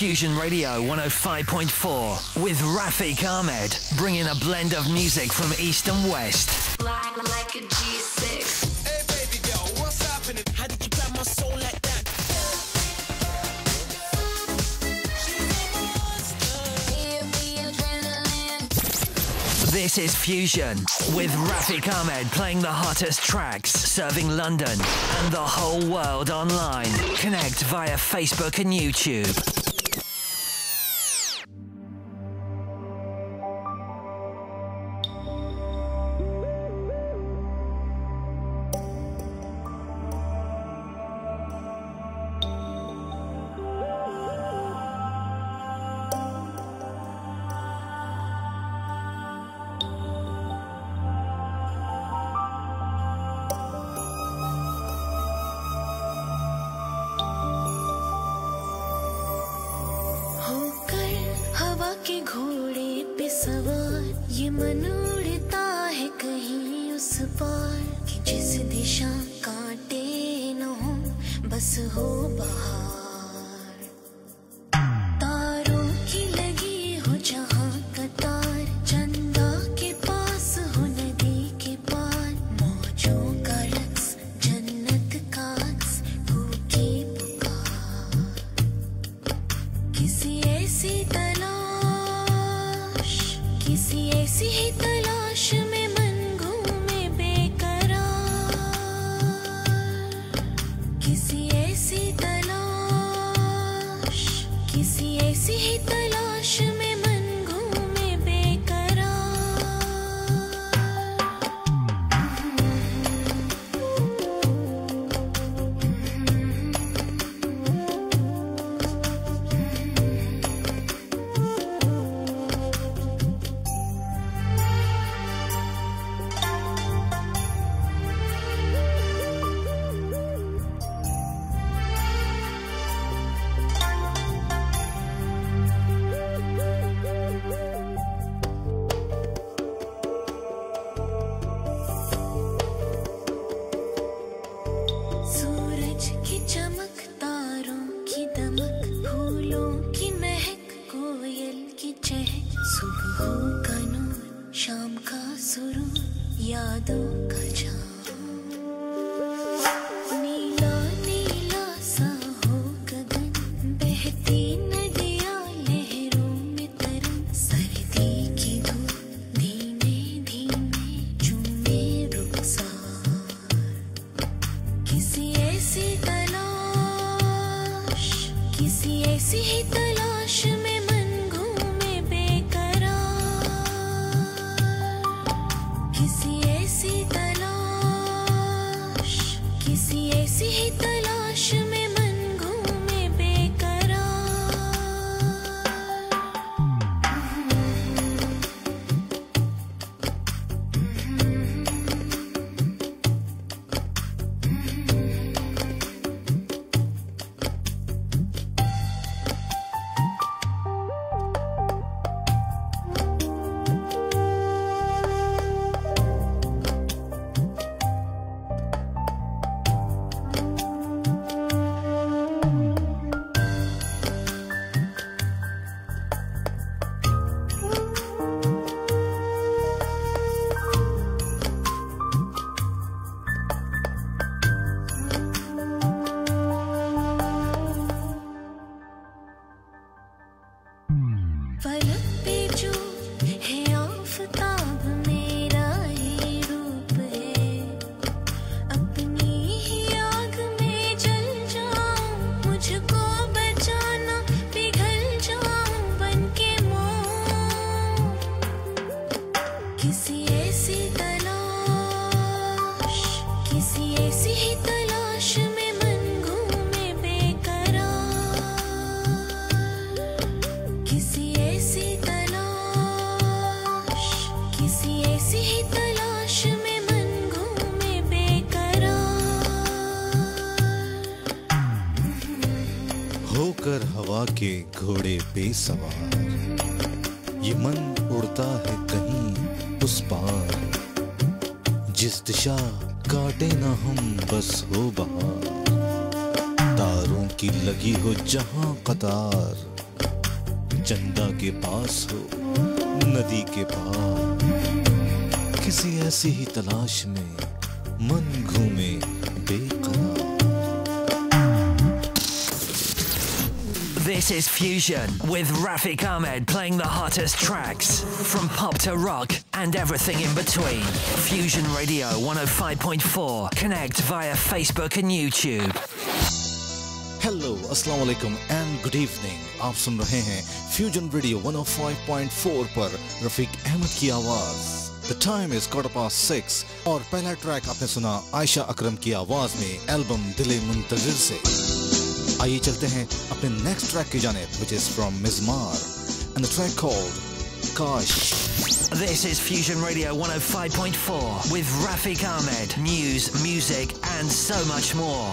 Fusion Radio 105.4 with Rafiq Ahmed, bringing a blend of music from East and West. Like a G6. Hey baby girl, what's happening? How did you grab my soul like that? This is Fusion with Rafiq Ahmed playing the hottest tracks, serving London and the whole world online. Connect via Facebook and YouTube. होकर हवा के घोड़े पे सवार, ये मन उड़ता है कहीं उस पार, जिस दिशा काटे ना हम बस हो बहार, तारों की लगी हो जहां कतार, चंदा के पास हो, नदी के पार, किसी ऐसी ही तलाश में मन घूमे बेकरार। This is Fusion with Rafiq Ahmed playing the hottest tracks from pop to rock and everything in between. Fusion Radio 105.4. Connect via Facebook and YouTube. Hello, अस्सलाम वालेकुम एंड गुड इवनिंग। आप सुन रहे हैं फ्यूजन रेडियो 105.4 पर रफीक अहमद की आवाज। The time is 6:15 और पहला ट्रैक आपने सुना आयशा अकरम की आवाज में एल्बम दिले मुंतजिर से। आइए चलते हैं अपने नेक्स्ट ट्रैक की जानिब, which is from Mizmar and the track called Kash. This is Fusion Radio 105.4 with Rafiq Ahmed. News, music and so much more.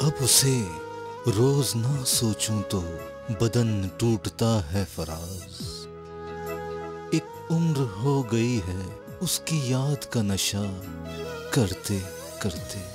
अब उसे रोज ना सोचूं तो बदन टूटता है फराज। एक उम्र हो गई है उसकी याद का नशा करते करते।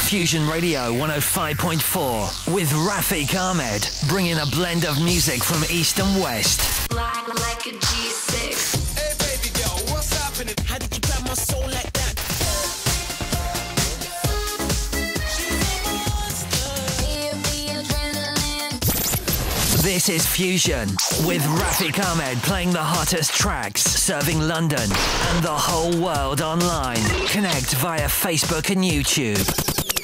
Fusion Radio 105.4 with Rafiq Ahmed, bringing a blend of music from East and West. Like a G6. Hey baby girl, what's happening? How did you grab my soul like that? This is Fusion with Rafiq Ahmed playing the hottest tracks, serving London and the whole world online. Connect via Facebook and YouTube.